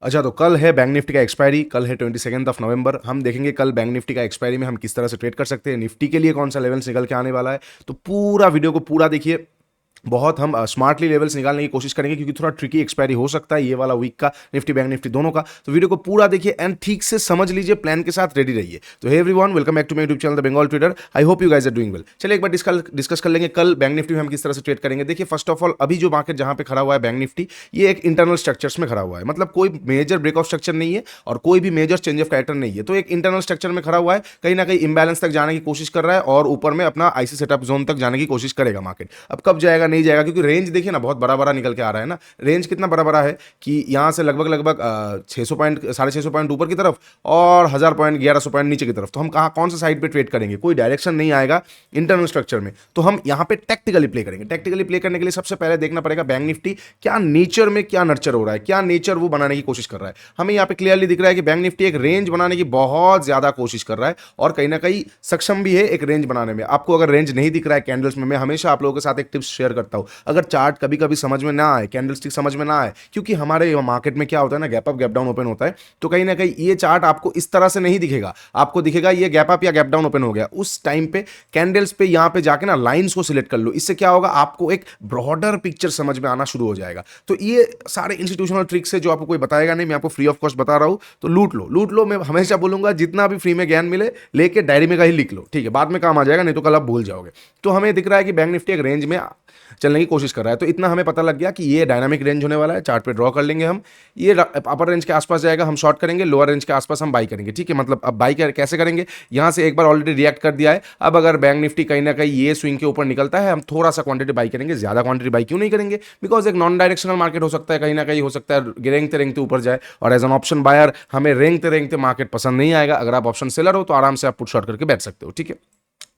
अच्छा, तो कल है बैंक निफ्टी का एक्सपायरी, कल है 22 ऑफ नवंबर। हम देखेंगे कल बैंक निफ्टी का एक्सपायरी में हम किस तरह से ट्रेड कर सकते हैं, निफ्टी के लिए कौन सा लेवल्स निकल के आने वाला है। तो पूरा वीडियो को पूरा देखिए। बहुत हम स्मार्टली लेवल्स निकालने की कोशिश करेंगे क्योंकि थोड़ा ट्रिकी एक्सपायरी हो सकता है ये वाला वीक का, निफ्टी बैंक निफ्टी दोनों का। तो वीडियो को पूरा देखिए एंड ठीक से समझ लीजिए, प्लान के साथ रेडी रहिए। तो hey everyone, welcome back to my YouTube channel the Bengal trader. I hope you guys are doing well. चलिए एक बार डिस्कस कर लेंगे कल बैंक निफ्टी में हम किस तरह से ट्रेड करेंगे। देखिए फर्स्ट ऑफ ऑल, अभी जो मार्केट जहां पे खड़ा हुआ है बैंक निफ्टी, ये एक इंटरनल स्ट्रक्चर्स में खड़ा हुआ है। मतलब कोई मेजर ब्रेकआउट स्ट्रक्चर नहीं है और कोई भी मेजर चेंज ऑफ कैरेक्टर नहीं है। तो एक इंटरनल स्ट्रक्चर में खड़ा हुआ है, कहीं ना कहीं इंबैलेंस तक जाने की कोशिश कर रहा है और ऊपर में अपना आईसी सेटअप जोन तक जाने की कोशिश करेगा मार्केट। अब कब जाएगा नहीं जाएगा, क्योंकि रेंज देखिए ना बहुत बड़ा बड़ा निकल के आ रहा है ना। रेंज कितना बड़ा बड़ा है कि यहां से लगभग लगभग 600 पॉइंट 650 पॉइंट ऊपर की तरफ और 1000 पॉइंट 1100 पॉइंट नीचे की तरफ। तो हम कहाँ कौन सा साइड पे ट्रेड करेंगे, कोई डायरेक्शन नहीं आएगा इंटरनल स्ट्रक्चर में। तो हम यहाँ पे टेक्टिकली प्ले करेंगे। टेक्टिकली प्ले करने के लिए सबसे पहले देखना पड़ेगा बैंक निफ्टी क्या नेचर में क्या नर्चर हो रहा है, क्या नेचर वो बनाने की कोशिश कर रहा है। हमें यहाँ पे क्लियरली दिख रहा है कि बैंक निफ्टी एक रेंज बनाने की बहुत ज्यादा कोशिश कर रहा है और कहीं ना कहीं सक्षम भी है एक रेंज बनाने में। आपको अगर रेंज नहीं दिख रहा है कैंडल्स में, मैं हमेशा आप लोगों के साथ एक टिप्स शेयर करता हूं। अगर चार्ट कभी कभी समझ में ना आए, कैंडलस्टिक समझ में ना आए, क्योंकि हमारे मार्केट में क्या होता है ना, gap up gap down open होता है। तो कहीं ना कहीं ये चार्ट आपको इस तरह से नहीं दिखेगा, आपको दिखेगा ये गैप अप या गैप डाउन ओपन हो गया। उस टाइम पे कैंडल्स पे यहां पे जाके ना लाइंस को सिलेक्ट कर लो। इससे क्या होगा, आपको एक ब्रॉडर पिक्चर समझ में आना शुरू हो जाएगा। तो ये सारे इंस्टीट्यूशनल ट्रिक्स है जो आपको कोई बताएगा नहीं, मैं आपको फ्री ऑफ कॉस्ट बता रहा हूं। तो लूट लो लूट लो। मैं हमेशा बोलूंगा जितना भी फ्री में ज्ञान मिले लेके डायरी में का ही लिख लो, ठीक है, बाद में काम आ जाएगा, नहीं तो कल आप भूल जाओगे। तो हमें दिख रहा है कि बैंक निफ्टी एक रेंज में चलने की कोशिश कर रहा है। तो इतना हमें पता लग गया कि ये डायनामिक रेंज होने वाला है। चार्ट पे ड्रॉ कर लेंगे हम। ये अपर रेंज के आसपास जाएगा, हम शॉर्ट करेंगे, लोअर रेंज के आसपास हम बाई करेंगे, ठीक है। मतलब अब बाई कैसे करेंगे, यहां से एक बार ऑलरेडी रिएक्ट कर दिया है। अब अगर बैंक निफ्टी कहीं ना कहीं ये स्विंग के ऊपर निकलता है, हम थोड़ा सा क्वांटिटी बाई करेंगे, ज्यादा क्वांटिटी बाई क्यों नहीं करेंगे, बिकॉज एक नॉन डायरेक्शनल मार्केट हो सकता है, कहीं ना कहीं हो सकता है रेंगते रेंगते ऊपर जाए। और एज एन ऑप्शन बायर हमें रेंगते रेंगते मार्केट पसंद नहीं आएगा। अगर आप ऑप्शन सेलर हो तो आराम से आप पुट शॉर्ट करके बैठ सकते हो, ठीक है।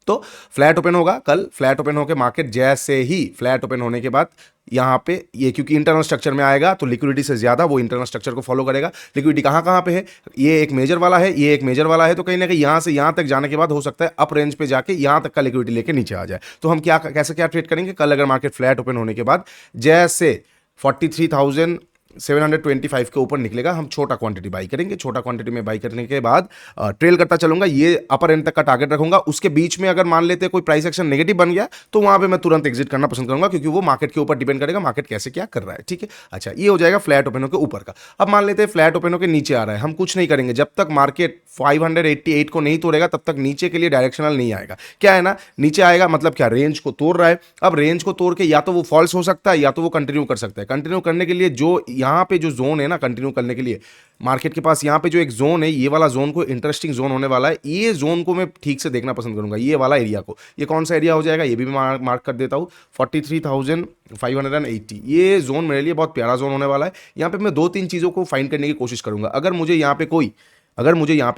तो फ्लैट ओपन होगा कल। फ्लैट ओपन होकर मार्केट जैसे ही फ्लैट ओपन होने के बाद यहां पे ये, क्योंकि इंटरनल स्ट्रक्चर में आएगा तो लिक्विडिटी से ज्यादा वो इंटरनल स्ट्रक्चर को फॉलो करेगा। लिक्विडिटी कहां कहां पे है, ये एक मेजर वाला है, ये एक मेजर वाला है। तो कहीं ना कहीं यहां से यहां तक जाने के बाद हो सकता है अप रेंज पे जाके यहां तक का लिक्विडिटी लेके नीचे आ जाए। तो हम क्या कैसे क्या ट्रेड करेंगे कल, अगर मार्केट फ्लैट ओपन होने के बाद जैसे 43,725 के ऊपर निकलेगा, हम छोटा क्वांटिटी बाई करेंगे। छोटा क्वांटिटी में बाई करने के बाद ट्रेल करता चलूंगा, ये अपर एंड तक का टारगेट रखूंगा। उसके बीच में अगर मान लेते कोई प्राइस एक्शन नेगेटिव बन गया तो वहां पे मैं तुरंत एग्जिट करना पसंद करूंगा, क्योंकि वो मार्केट के ऊपर डिपेंड करेगा मार्केट कैसे क्या कर रहा है, ठीक है। अच्छा, ये हो जाएगा फ्लैट ओपन के ऊपर का। अब मान लेते हैं फ्लैट ओपन के नीचे आ रहा है, हम कुछ नहीं करेंगे जब तक मार्केट 588 को नहीं तोड़ेगा, तब तक नीचे के लिए डायरेक्शनल नहीं आएगा। क्या है ना, नीचे आएगा मतलब क्या, रेंज को तोड़ रहा है। अब रेंज को तोड़ के या तो वो फॉल्स हो सकता है या तो वो कंटिन्यू कर सकता है। कंटिन्यू करने के लिए जो यहां पे जो जोन है ना, कंटिन्यू करने के लिए मार्केट के पास यहां पे जो एक जोन है, ये वाला जोन को इंटरेस्टिंग जोन होने वाला है। ये जोन को मैं ठीक से देखना पसंद करूंगा, ये वाला एरिया को। ये कौन सा एरिया हो जाएगा, ये भी मैं मार्क कर देता हूं, 43,580। ये जोन मेरे लिए बहुत प्यारा जोन होने वाला है। यहां पे मैं दो तीन चीजों को फाइंड करने की कोशिश करूंगा। अगर मुझे यहाँ पे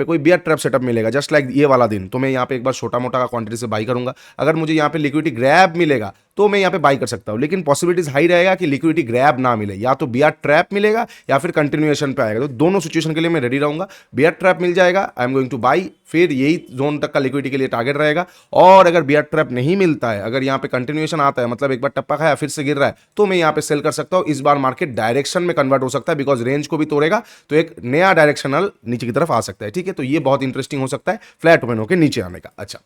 कोई बियर ट्रैप सेटअप मिलेगा जस्ट लाइक ये वाला दिन, तो मैं यहाँ पे एक बार छोटा मोटा क्वांटिटी से बाई करूंगा। अगर मुझे यहाँ पे लिक्विडिटी ग्रैब मिलेगा तो मैं यहाँ पे बाई कर सकता हूँ, लेकिन पॉसिबिलिटीज हाई रहेगा कि लिक्विडिटी ग्रैब ना मिले, या तो बियर ट्रैप मिलेगा या फिर कंटिन्यूएशन पे आएगा। तो दोनों सिचुएशन के लिए मैं रेडी रहूंगा। बियर ट्रैप मिल जाएगा, आई एम गोइंग टू बाई, फिर यही जोन तक का लिक्विडिटी के लिए टारगेट रहेगा। और अगर बियर ट्रैप नहीं मिलता है, अगर यहाँ पे कंटिन्यूएशन आता है, मतलब एक बार टप्पा खाया फिर से गिर रहा है, तो मैं यहाँ पे सेल कर सकता हूँ। इस बार मार्केट डायरेक्शन में कन्वर्ट हो सकता है, बिकॉज रेंज को भी तोड़ेगा तो एक नया डायरेक्शनल नीचे की तरफ आ सकता है, ठीक है। तो ये बहुत इंटरेस्टिंग हो सकता है फ्लैट ओपन होकर नीचे आने का। अच्छा,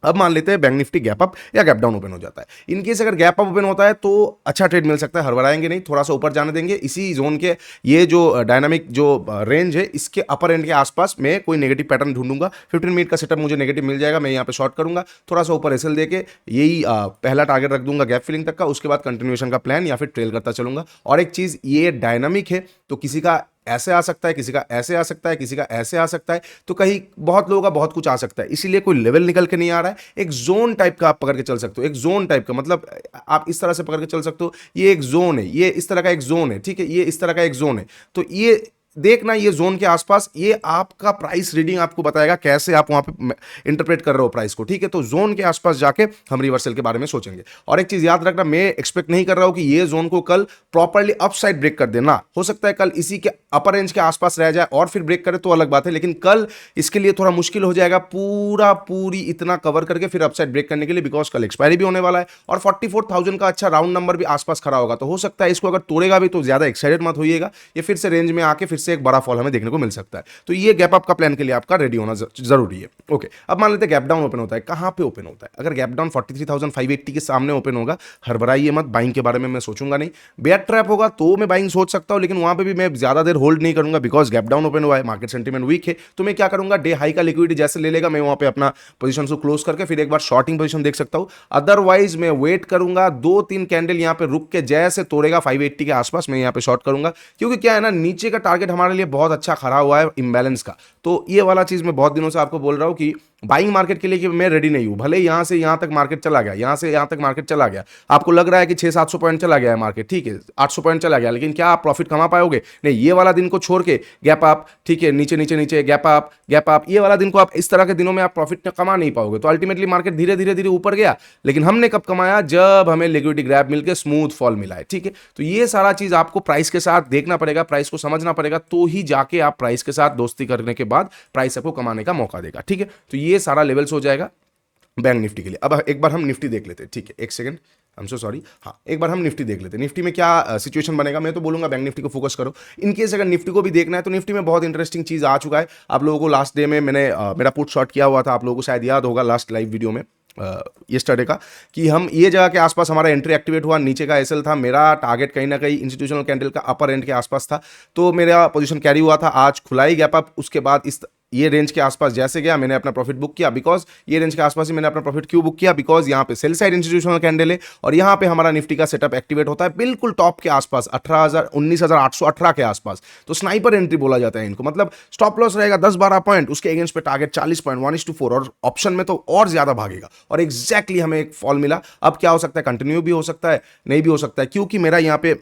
अब मान लेते हैं बैंक निफ्टी गैप अप या गैप डाउन ओपन हो जाता है। इनकेस अगर गैप अप ओपन होता है तो अच्छा ट्रेड मिल सकता है, हड़बड़ाएंगे नहीं, थोड़ा सा ऊपर जाने देंगे। इसी जोन के ये जो डायनामिक जो रेंज है, इसके अपर एंड के आसपास मैं कोई नेगेटिव पैटर्न ढूंढूंगा। 15 मिनट का सेटअप मुझे नेगेटिव मिल जाएगा, मैं यहाँ पे शॉर्ट करूंगा, थोड़ा सा ऊपर एसएल देके यही पहला टारगेट रख दूंगा गैप फिलिंग तक का। उसके बाद कंटिन्यूएशन का प्लान या फिर ट्रेल करता चलूंगा। और एक चीज, ये डायनामिक है तो किसी का ऐसे आ सकता है, किसी का ऐसे आ सकता है, किसी का ऐसे आ सकता है। तो कहीं बहुत लोगों का बहुत कुछ आ सकता है, इसीलिए कोई लेवल निकल के नहीं आ रहा है। एक जोन टाइप का आप पकड़ के चल सकते हो, एक जोन टाइप का मतलब आप इस तरह से पकड़ के चल सकते हो। ये एक जोन है, ये इस तरह का एक जोन है, ठीक है, ये इस तरह का एक जोन है। तो ये देखना, ये जोन के आसपास ये आपका प्राइस रीडिंग आपको बताएगा कैसे आप वहां पे इंटरप्रेट कर रहे हो प्राइस को, ठीक है। तो जोन के आसपास जाके हम रिवर्सल के बारे में सोचेंगे। और एक चीज याद रखना, मैं एक्सपेक्ट नहीं कर रहा हूं कि ये जोन को कल प्रॉपर्ली अपसाइड ब्रेक कर देना। हो सकता है कल इसी के अपर रेंज के आसपास रह जाए और फिर ब्रेक करे तो अलग बात है, लेकिन कल इसके लिए थोड़ा मुश्किल हो जाएगा पूरी इतना कवर करके फिर अपसाइड ब्रेक करने के लिए, बिकॉज कल एक्सपायरी भी होने वाला है और 44,000 का अच्छा राउंड नंबर भी आसपास खड़ा होगा। तो हो सकता है इसको अगर तोड़ेगा भी तो ज्यादा एक्साइटेड मत होइएगा, ये फिर से रेंज में आके फिर से एक बड़ा फॉल हमें देखने को मिल सकता है। तो ये गैप अप का प्लान के लिए आपका रेडी होना जरूरी है। ओके, अब मान लेते हैं गैप डाउन ओपन होता है, कहां पे ओपन होता है? अगर गैप डाउन 43,580 के सामने ओपन होगा, हड़बड़ाइए मत, बाइंग के बारे में मैं सोचूंगा नहीं। बेयर ट्रैप होगा तो मैं बाइंग सोच सकता हूं, लेकिन वहां पे भी मैं ज्यादा देर होल्ड नहीं करूंगा, बिकॉज गैप डाउन ओपन हुआ है, मार्केट सेंटीमेंट वीक है। तो मैं क्या करूंगा, डे हाई का लिक्विडिटी जैसे ले लेगा, मैं वहां पे अपना पोजीशन को क्लोज करके फिर एक बार शॉर्टिंग पोजीशन देख सकता हूं। अदरवाइज मैं वेट करूंगा, 2-3 कैंडल यहां पे रुक के जैसे तोड़ेगा 580 के आसपास, मैं यहां पे शॉर्ट करूंगा। क्योंकि क्या है ना, नीचे का टारगेट हमारे लिए बहुत अच्छा खड़ा हुआ है इम्बैलेंस का। तो ये वाला चीज मैं बहुत दिनों से आपको बोल रहा हूं कि बाइंग मार्केट के लिए कि मैं रेडी नहीं हूं। भले यहां से यहां तक मार्केट चला गया, यहां से यहां तक मार्केट चला गया, आपको लग रहा है कि 600-700 पॉइंट चला गया है मार्केट, ठीक है, 800 पॉइंट चला गया, लेकिन क्या आप प्रॉफिट कमा पाओगे? नहीं। ये वाला दिन को छोड़ के गैप अप, ठीक है, नीचे नीचे नीचे गैप अप, ये वाला दिन को आप इस तरह के दिनों में आप प्रॉफिट कमा नहीं पाओगे। तो अल्टीमेटली मार्केट धीरे धीरे धीरे ऊपर गया, लेकिन हमने कब कमाया? जब हमें लिक्विडिटी ग्रैब मिलकर स्मूथ फॉल मिला है, ठीक है। तो ये सारा चीज आपको प्राइस के साथ देखना पड़ेगा, प्राइस को समझना पड़ेगा, तो ही जाके आप प्राइस के साथ दोस्ती करने के बाद प्राइस आपको कमाने का मौका देगा, ठीक है। तो ये सारा लेवल्स हो जाएगा बैंक निफ्टी के लिए। अब एक बार हम निफ्टी देख लेते हैं, ठीक है, एक second, I am so sorry. हाँ, एक बार हम निफ्टी देख लेते हैं। निफ्टी में क्या सिचुएशन बनेगा? मैं तो बोलूंगा बैंक निफ्टी को फोकस करो। इनकेस अगर निफ्टी को भी देखना है तो निफ्टी में बहुत इंटरेस्टिंग चीज आ चुका है। आप लोगों को लास्ट डे में मैंने मेरा पुट शॉर्ट किया हुआ था, आप लोगों को शायद याद होगा लास्ट लाइव वीडियो में येस्टरडे का, कि हम ये जगह के आसपास हमारा एंट्री एक्टिवेट हुआ, नीचे का एसएल था, मेरा टारगेट कहीं ना कहीं इंस्टीट्यूशनल कैंडल का अपर एंड के आसपास था, तो मेरा पोजीशन कैरी हुआ था। आज खुला ही गैप अप, उसके बाद इस ये रेंज के आसपास जैसे गया, मैंने अपना प्रॉफिट बुक किया। बिकॉज ये रेंज के आसपास ही मैंने अपना प्रॉफिट क्यों बुक किया? बिकॉज यहाँ पे सेल साइड इंस्टीट्यूशनल कैंडल है और यहाँ पे हमारा निफ्टी का सेटअप एक्टिवेट होता है बिल्कुल टॉप के आसपास, 19,818 के आसपास। तो स्नाइपर एंट्री बोला जाता है इनको, मतलब स्टॉप लॉस रहेगा 10-12 पॉइंट, उसके अगेंस्ट पे टारगेट 40 पॉइंट, 1:4, और ऑप्शन में तो और ज्यादा भागेगा। और एग्जैक्टली हमें एक फॉल मिला। अब क्या हो सकता है? कंटिन्यू भी हो सकता है, नहीं भी हो सकता है, क्योंकि मेरा यहाँ पे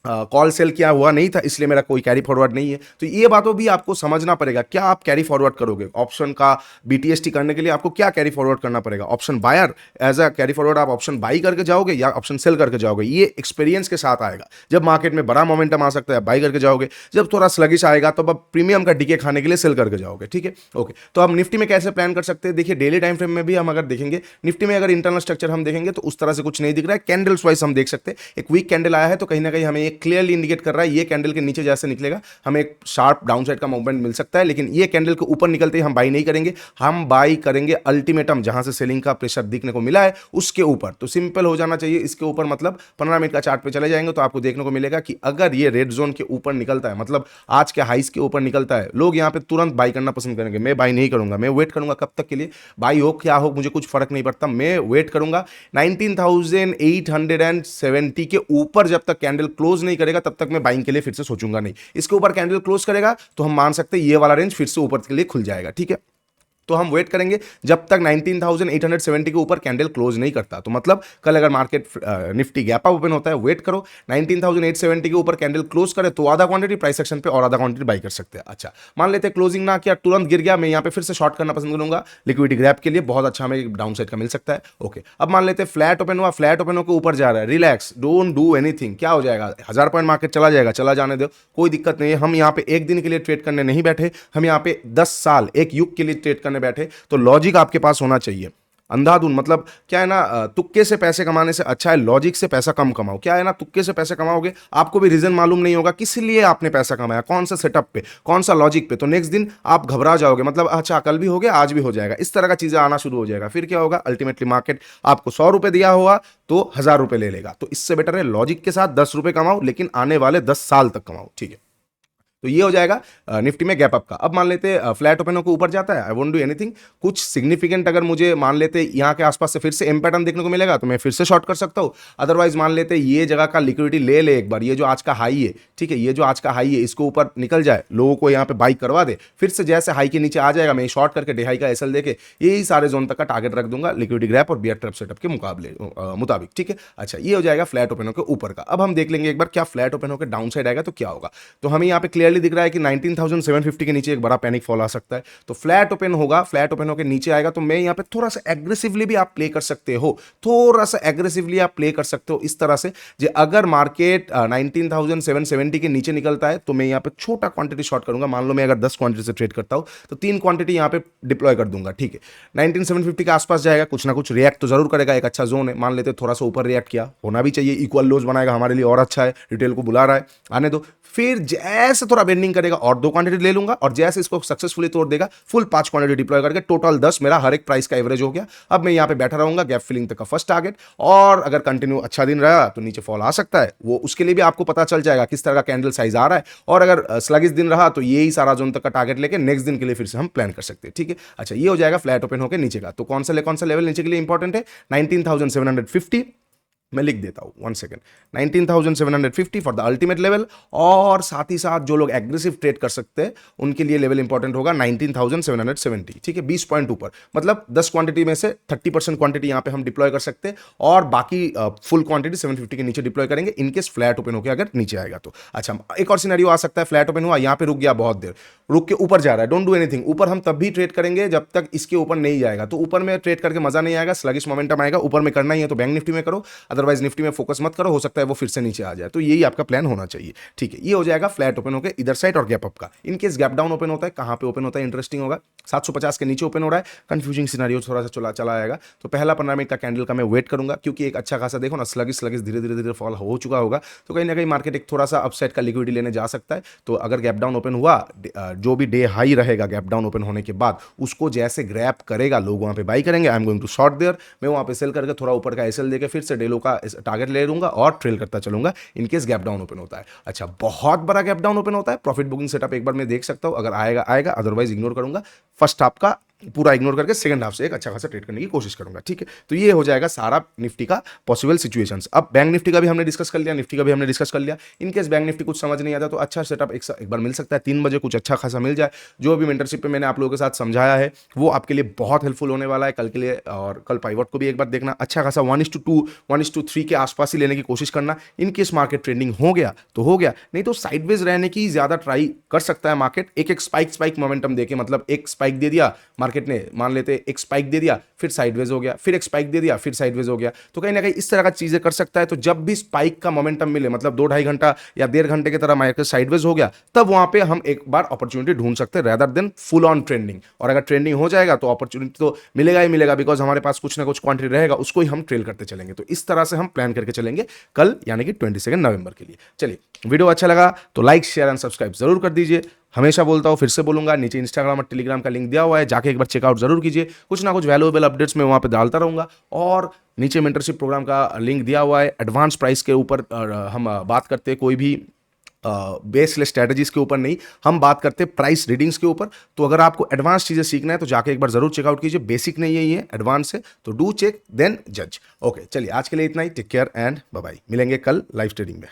कॉल सेल किया हुआ नहीं था, इसलिए मेरा कोई कैरी फॉरवर्ड नहीं है। तो ये बातों भी आपको समझना पड़ेगा, क्या आप कैरी फॉरवर्ड करोगे? ऑप्शन का बीटीएसटी करने के लिए आपको क्या कैरी फॉरवर्ड करना पड़ेगा? Option buyer as a carry forward आप ऑप्शन बाई करके जाओगे या ऑप्शन सेल करके जाओगे? ये एक्सपीरियंस के साथ आएगा। जब मार्केट में बड़ा मोमेंटम आ सकता है बाई करके जाओगे, जब थोड़ा स्लगिश आएगा तो अब प्रीमियम का डीके खाने के लिए सेल करके जाओगे, ठीक है। ओके, तो अब निफ्टी में कैसे प्लान कर सकते हैं? देखिए, डेली टाइम फ्रेम में भी हम अगर देखेंगे, निफ्टी में अगर इंटरनल स्ट्रक्चर हम देखेंगे तो उस तरह से कुछ नहीं दिख रहा है। कैंडल्स वाइज हम देख सकते हैं, एक वीक कैंडल आया है तो कहीं ना कहीं हमें एक क्लियरली इंडिकेट कर रहा है, ये कैंडल के नीचे जैसे निकलेगा हमें एक शार्प डाउनसाइड का मूवमेंट मिल सकता है। लेकिन ये कैंडल के ऊपर निकलते ही हम बाई नहीं करेंगे, हम बाई करेंगे अल्टीमेटम जहां से सेलिंग का प्रेशर दिखने को मिला है उसके ऊपर। तो सिंपल हो जाना चाहिए इसके ऊपर, मतलब 15 मिनट का चार्ट पे चले जाएंगे तो आपको देखने को मिलेगा कि अगर ये रेड जोन के ऊपर निकलता है, मतलब आज के हाइस के ऊपर निकलता है, लोग यहां पे तुरंत बाई करना पसंद करेंगे। मैं बाई नहीं करूंगा, मैं वेट करूंगा। कब तक के लिए? बाई हो क्या हो मुझे कुछ फर्क नहीं पड़ता, मैं वेट करूंगा। 19,870 के ऊपर जब तक कैंडल क्लोज नहीं करेगा तब तक मैं बाइंग के लिए फिर से सोचूंगा नहीं। इसके ऊपर कैंडल क्लोज करेगा तो हम मान सकते हैं ये वाला रेंज फिर से ऊपर के लिए खुल जाएगा, ठीक है। तो हम वेट करेंगे जब तक 19,870 के ऊपर कैंडल क्लोज नहीं करता। तो मतलब कल अगर market Nifty gap up open होता है, वेट करो 19,870 के ऊपर कैंडल क्लोज करे तो आधा क्वांटिटी प्राइस सेक्शन पे और आधा क्वांटिटी बाई कर सकते हैं। अच्छा, मान लेते हैं क्लोजिंग ना किया, तुरंत गिर गया, मैं यहां पे फिर से शॉर्ट करना पसंद करूंगा, लिक्विडिटी ग्रैब के लिए बहुत अच्छा हमें डाउन साइड का मिल सकता है। ओके, अब मान लेते हैं फ्लैट ओपन हुआ, फ्लैट ओपन होकर ऊपर जा रहा है, रिलैक्स, डोंट डू एनीथिंग। क्या हो जाएगा? 1000 पॉइंट मार्केट चला जाएगा, चला जाने दो, कोई दिक्कत नहीं है। हम यहाँ पे एक दिन के लिए ट्रेड करने नहीं बैठे, हम यहाँ पे 10 साल एक युग के लिए ट्रेड करने बैठे। तो लॉजिक आपके पास होना चाहिए। अंधाधुन मतलब क्या है ना, तुक्के से पैसे कमाने से अच्छा है लॉजिक से पैसा कम कमाओ। क्या है ना, तुक्के से पैसे कमाओगे, आपको भी रीजन मालूम नहीं होगा किस लिए आपने पैसा कमाया, कौन सा सेटअप पे, कौन सा लॉजिक पे। तो नेक्स्ट दिन आप घबरा जाओगे, मतलब अच्छा कल भी हो गया आज भी हो जाएगा, इस तरह का चीजें आना शुरू हो जाएगा। फिर क्या होगा? अल्टीमेटली मार्केट आपको 100 रुपए दिया हुआ तो 1000 रुपए ले लेगा। तो इससे बेटर है लॉजिक के साथ 10 रुपए कमाओ, लेकिन आने वाले 10 साल तक कमाओ, ठीक है। तो ये हो जाएगा निफ्टी में गैप अप का। अब मान लेते फ्लैट ओपन होकर ऊपर जाता है, आई वोंट डू एनीथिंग। कुछ सिग्निफिकेंट अगर मुझे मान लेते यहाँ के आसपास से फिर से एम पैटर्न देखने को मिलेगा तो मैं फिर से शॉर्ट कर सकता हूँ। अदरवाइज मान लेते ये जगह का लिक्विडिटी ले ले एक बार, ये जो आज का हाई है, ठीक है, ये जो आज का हाई है इसको ऊपर निकल जाए, लोगों को यहाँ पे बाई करवा दे, फिर से जैसे हाई के नीचे आ जाएगा मैं शॉर्ट करके डे हाई का एसएल देके यही सारे जोन तक का टारगेट रख दूंगा लिक्विडिटी ग्रैप और बियर ट्रैप सेटअप के मुताबिक, ठीक है। अच्छा, ये हो जाएगा फ्लैट ओपन होकर ऊपर का। अब हम देख लेंगे एक बार क्या फ्लैट ओपन होकर डाउन साइड आएगा तो क्या होगा। तो हमें यहाँ पे क्लियरली दिख रहा है कि 19,750 के नीचे एक बड़ा पैनिक फॉल आ सकता है। तो फ्लैट ओपन होगा, फ्लैट ओपन होकर नीचे आएगा तो मैं यहाँ पे थोड़ा सा एग्रेसिवली भी आप प्ले कर सकते हो, थोड़ा सा एग्रेसिवली आप प्ले कर सकते हो इस तरह से, जो अगर मार्केट 19,770 के नीचे निकलता है तो मैं यहाँ पे छोटा क्वांटिटी शॉर्ट करूंगा। मान लो मैं अगर 10 क्वांटिटी से ट्रेड करता हूं तो 3 क्वांटिटी यहाँ पे डिप्लॉय कर दूंगा, ठीक है। 19,750 के आसपास जाएगा, कुछ ना कुछ रिएक्ट तो जरूर करेगा, एक अच्छा जोन है, मान लेते थोड़ा सा ऊपर रिएक्ट किया, होना भी चाहिए, इक्वल लोज बनाएगा हमारे लिए और अच्छा है, रिटेल को बुला रहा है, आने दो। फिर जैसे थोड़ा थोड़ा बेंडिंग करेगा और 2 क्वांटिटी ले लूंगा, और जैसे इसको सक्सेसफुली तोड़ देगा फुल 5 क्वांटिटी डिप्लॉय करके टोटल 10 मेरा हर एक प्राइस का एवरेज हो गया। अब मैं यहाँ पे बैठा रहूंगा गैप फिलिंग तक का फर्स्ट टारगेट, और अगर कंटिन्यू अच्छा दिन रहा तो नीचे फॉल आ सकता है, वो उसके लिए भी आपको पता चल जाएगा किस तरह का कैंडल साइज आ रहा है, और अगर स्लगिश दिन रहा तो यही सारा जोन तक का टारगेट लेके नेक्स्ट दिन के लिए फिर से हम प्लान कर सकते हैं। ठीक है, अच्छा ये हो जाएगा फ्लैट ओपन होकर नीचे का। तो कौन सा लेवल नीचे के लिए इंपॉर्टेंट है, 19,750 मैं लिख देता हूं, 1 second, 19,750 for the ultimate level, और साथ ही साथ जो लोग एग्रेसिव ट्रेड कर सकते हैं उनके लिए लेवल इंपॉर्टेंट होगा 19,770। ठीक है, 20 पॉइंट ऊपर, मतलब 10 क्वांटिटी में से 30% क्वांटिटी यहां पे हम डिप्लॉय कर सकते हैं, और बाकी फुल क्वांटिटी 750 के नीचे डिप्लॉय करेंगे इनकेस फ्लैट ओपन होकर अगर नीचे आएगा तो। अच्छा, एक और सिनेरियो आ सकता है, फ्लैट ओपन हुआ, यहां पे रुक गया बहुत देर, रुक के ऊपर जा रहा है, डोंट डू एनीथिंग, ऊपर हम तब भी ट्रेड करेंगे जब तक इसके ऊपर नहीं जाएगा। तो ऊपर में ट्रेड करके मजा नहीं आएगा, स्लगिश मोमेंटम आएगा, ऊपर में करना ही है तो बैंक निफ्टी में करो, अदरवाइज निफ्टी में फोकस मत करो, हो सकता है वो फिर से नीचे आ जाए। तो यही आपका प्लान होना चाहिए। ठीक है, ये हो जाएगा फ्लैट ओपन होकर इधर साइड और गैप अप का। इनकेस गैप डाउन ओपन होता है, कहां पे ओपन होता है इंटरेस्टिंग होगा, 750 के नीचे ओपन हो रहा है, कंफ्यूजिंग सिनेरियो थोड़ा सा चला आएगा। तो पहला 15 मिनट का कैंडल का मैं वेट करूंगा, क्योंकि एक अच्छा खासा देखो ना स्लगिश धीरे धीरे फॉल हो चुका होगा, तो कहीं ना कहीं मार्केट एक थोड़ा सा अपसाइड का लिक्विडिटी लेने जा सकता है। तो अगर गैप डाउन ओपन हुआ, जो भी डे हाई रहेगा गैप डाउन ओपन होने के बाद, उसको जैसे ग्रैब करेगा लोग वहां पे बाई करेंगे, I am going to short there, मैं वहां पे सेल करके थोड़ा ऊपर का एसएल देके फिर से डेलो का टारगेट ले लूंगा और ट्रेल करता चलूंगा इनकेस गैप डाउन ओपन होता है। अच्छा, बहुत बड़ा गैप डाउन ओपन होता है, प्रॉफिट बुकिंग सेटअप एक बार मैं देख सकता हूं, अगर आएगा आएगा, अदरवाइज इग्नोर करूंगा, फर्स्ट हाफ का पूरा इग्नोर करके सेकंड हाफ से एक अच्छा खासा ट्रेड करने की कोशिश करूंगा। ठीक है, तो ये हो जाएगा सारा निफ्टी का पॉसिबल सिचुएशंस। अब बैंक निफ्टी का भी हमने डिस्कस कर लिया, निफ्टी का भी हमने डिस्कस कर लिया। इनकेस बैंक निफ्टी कुछ समझ नहीं आता तो अच्छा सेटअप एक बार मिल सकता है, 3 बजे कुछ अच्छा खासा मिल जाए। जो भी मेंटरशिप पे मैंने आप लोगों के साथ समझाया है वो आपके लिए बहुत हेल्पफुल होने वाला है कल के लिए, और कल पाइवट को भी एक बार देखना, अच्छा खासा 1:2 1:3 के आसपास ही लेने की कोशिश करना। इनकेस मार्केट ट्रेंडिंग हो गया तो हो गया, नहीं तो साइडवेज रहने की ज्यादा ट्राई कर सकता है मार्केट। एक स्पाइक मोमेंटम देके, मतलब एक स्पाइक दे दिया मार्केट ने, मान लेते एक स्पाइक दे दिया फिर साइडवेज हो गया, फिर एक स्पाइक दे दिया फिर साइडवेज हो गया, तो कहीं ना कहीं इस तरह का चीजें कर सकता है। तो जब भी स्पाइक का मोमेंटम मिले, मतलब 2-2.5 घंटा या 1.5 घंटे की तरह मार्केट साइडवेज हो गया, तब वहां पे हम एक बार अपॉर्चुनिटी ढूंढ सकते हैं rather than full on trending. और अगर ट्रेंडिंग हो जाएगा तो अपॉर्चुनिटी तो मिलेगा ही मिलेगा, बिकॉज हमारे पास कुछ ना कुछ क्वांटिटी रहेगा, उसको ही हम ट्रेल करते चलेंगे। तो इस तरह से हम प्लान करके चलेंगे कल, यानी कि 22 नवंबर के लिए। चलिए, वीडियो अच्छा लगा तो लाइक शेयर एंड सब्सक्राइब जरूर कर दीजिए। हमेशा बोलता हूँ, फिर से बोलूंगा, नीचे इंस्टाग्राम और टेलीग्राम का लिंक दिया हुआ है, जाके एक बार चेकआउट जरूर कीजिए। कुछ ना कुछ वैल्यूएबल अपडेट्स मैं वहां पे डालता रहूंगा। और नीचे मेंटरशिप प्रोग्राम का लिंक दिया हुआ है, एडवांस प्राइस के ऊपर हम बात करते हैं, कोई भी बेसलेस स्ट्रैटेजीज के ऊपर नहीं, हम बात करते हैं प्राइस रीडिंग्स के ऊपर। तो अगर आपको एडवांस चीजें सीखना है तो जाके एक बार जरूर चेकआउट कीजिए, बेसिक नहीं है ये, एडवांस है, तो डू चेक देन जज। ओके, चलिए आज के लिए इतना ही, take care and bye bye, मिलेंगे कल लाइव ट्रेडिंग में।